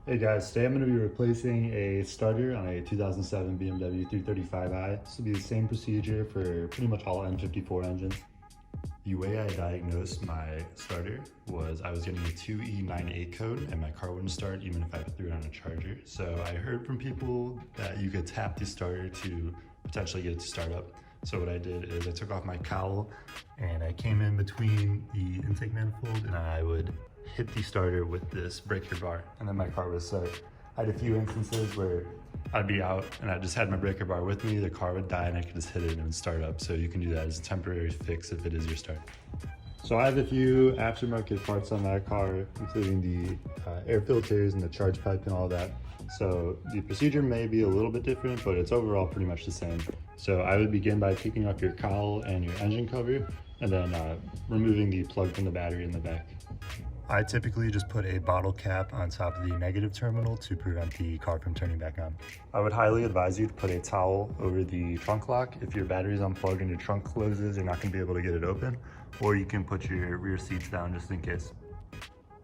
Hey guys, today I'm going to be replacing a starter on a 2007 BMW 335i. This will be the same procedure for pretty much all N54 engines. The way I diagnosed my starter was I was getting a 2E98 code and my car wouldn't start even if I threw it on a charger. So I heard from people that you could tap the starter to potentially get it to start up. So what I did is I took off my cowl and I came in between the intake manifold and I would hit the starter with this breaker bar, and then my car would start. I had a few instances where I'd be out and I just had my breaker bar with me, the car would die and I could just hit it and it would start up. So you can do that as a temporary fix if it is your start. So I have a few aftermarket parts on my car, including the air filters and the charge pipe and all that. So the procedure may be a little bit different, but it's overall pretty much the same. So I would begin by taking off your cowl and your engine cover, and then removing the plug from the battery in the back. I typically just put a bottle cap on top of the negative terminal to prevent the car from turning back on. I would highly advise you to put a towel over the trunk lock. If your battery is unplugged and your trunk closes, you're not going to be able to get it open, or you can put your rear seats down just in case.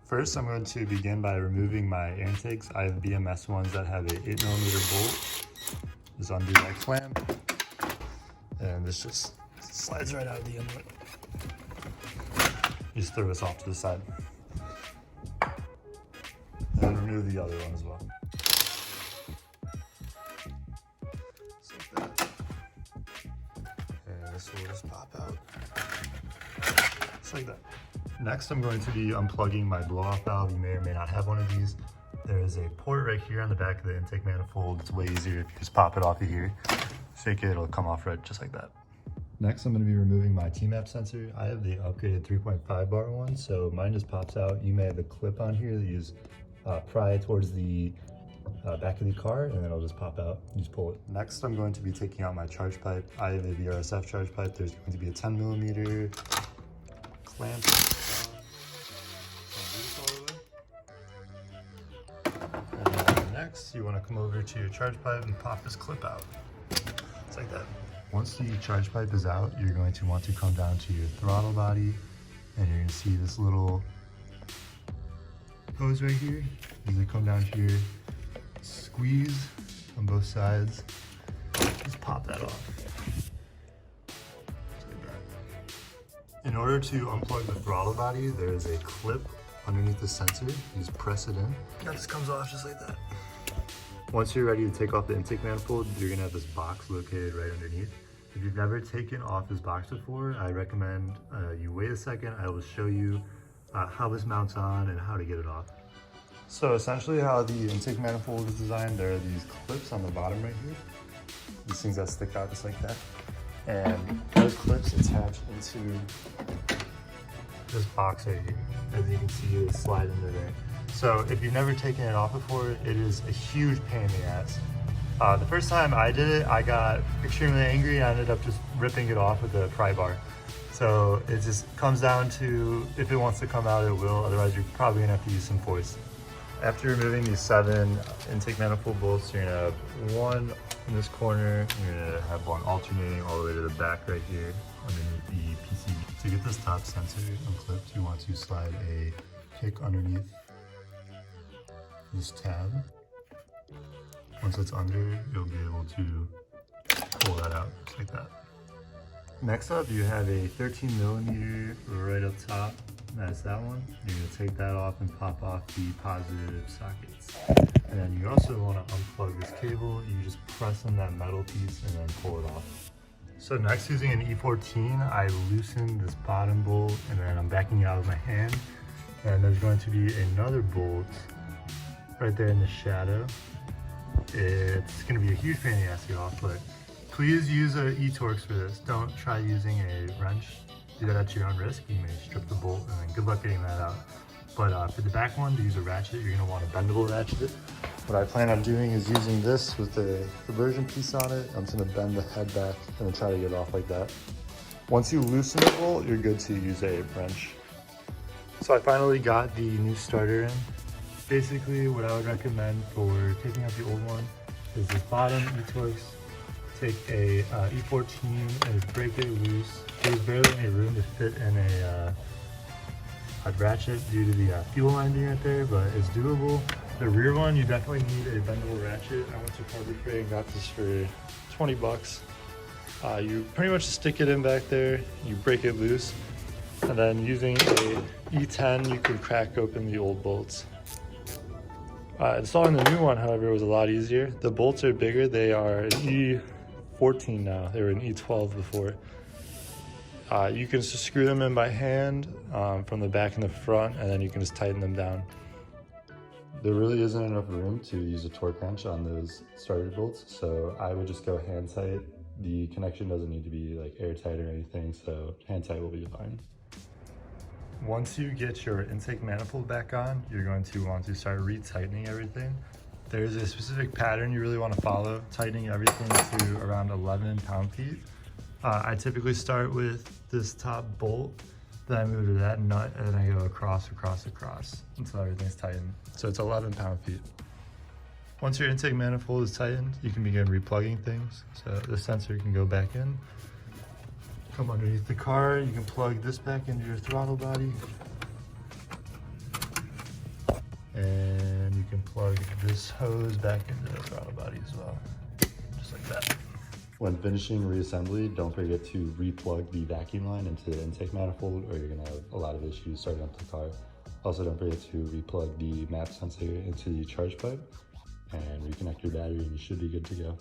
First, I'm going to begin by removing my intakes. I have BMS ones that have a 8mm bolt. Just undo that clamp, and this just slides right out of the inlet. Just throw this off to the side. And remove the other one as well. Just like that. And this will just pop out. Just like that. Next, I'm going to be unplugging my blow-off valve. You may or may not have one of these. There is a port right here on the back of the intake manifold. It's way easier if you just pop it off of here. Shake it, it'll come off right just like that. Next, I'm going to be removing my T-map sensor. I have the upgraded 3.5 bar one, so mine just pops out. You may have a clip on here that you just pry towards the back of the car, and then it'll just pop out. You just pull it. Next, I'm going to be taking out my charge pipe. I have a VRSF charge pipe. There's going to be a 10mm clamp. And then next, you want to come over to your charge pipe and pop this clip out. It's like that. Once the charge pipe is out, you're going to want to come down to your throttle body, and you're going to see this little hose right here. As they come down here, squeeze on both sides, just pop that off. Just like that. In order to unplug the throttle body, there is a clip underneath the sensor. You just press it in, and this comes off just like that. Once you're ready to take off the intake manifold, you're gonna have this box located right underneath. If you've never taken off this box before, I recommend you wait a second. I will show you how this mounts on and how to get it off. So essentially how the intake manifold is designed, there are these clips on the bottom right here. These things that stick out just like that. And those clips attach into this box right here. As you can see, it slide into there. So if you've never taken it off before, it is a huge pain in the ass. The first time I did it, I got extremely angry. I ended up just ripping it off with a pry bar. So it just comes down to, if it wants to come out, it will. Otherwise, you're probably gonna have to use some force. After removing these 7 intake manifold bolts, you're gonna have one in this corner. You're gonna have one alternating all the way to the back right here underneath the PCB. To get this top sensor unclipped, you want to slide a kick underneath this tab. Once it's under, you'll be able to pull that out just like that. Next up, you have a 13mm right up top. That's that one. You're gonna take that off and pop off the positive sockets. And then you also want to unplug this cable. You just press on that metal piece and then pull it off. So next, using an E14, I loosen this bottom bolt and then I'm backing it out with my hand. And there's going to be another bolt right there in the shadow. It's going to be a huge pain in the ass to get off, but please use an E-Torx for this. Don't try using a wrench. Do that at your own risk. You may strip the bolt, and then good luck getting that out. But for the back one, to use a ratchet, you're going to want a bendable ratchet. What I plan on doing is using this with the conversion piece on it. I'm just going to bend the head back and then try to get it off like that. Once you loosen the bolt, you're good to use a wrench. So I finally got the new starter in. Basically, what I would recommend for taking out the old one is this bottom E-Torx. Take a E14 and just break it loose. There's barely any room to fit in a ratchet due to the fuel line being right there, but it's doable. The rear one, you definitely need a bendable ratchet. I went to Harbor Freight and got this for 20 bucks. You pretty much stick it in back there, you break it loose, and then using a E10, you can crack open the old bolts. Installing the new one, however, was a lot easier. The bolts are bigger. They are an E14 now. They were an E12 before. You can just screw them in by hand from the back and the front, and then you can just tighten them down. There really isn't enough room to use a torque wrench on those starter bolts, so I would just go hand tight. The connection doesn't need to be like airtight or anything, so hand tight will be fine. Once you get your intake manifold back on, you're going to want to start retightening everything. There's a specific pattern you really want to follow, tightening everything to around 11 pound-feet. I typically start with this top bolt, then I move to that nut, and then I go across until everything's tightened. So it's 11 pound-feet. Once your intake manifold is tightened, you can begin replugging things. So the sensor can go back in. Come underneath the car, you can plug this back into your throttle body. And you can plug this hose back into the throttle body as well, just like that. When finishing reassembly, don't forget to replug the vacuum line into the intake manifold, or you're gonna have a lot of issues starting up the car. Also, don't forget to replug the map sensor into the charge pipe and reconnect your battery, and you should be good to go.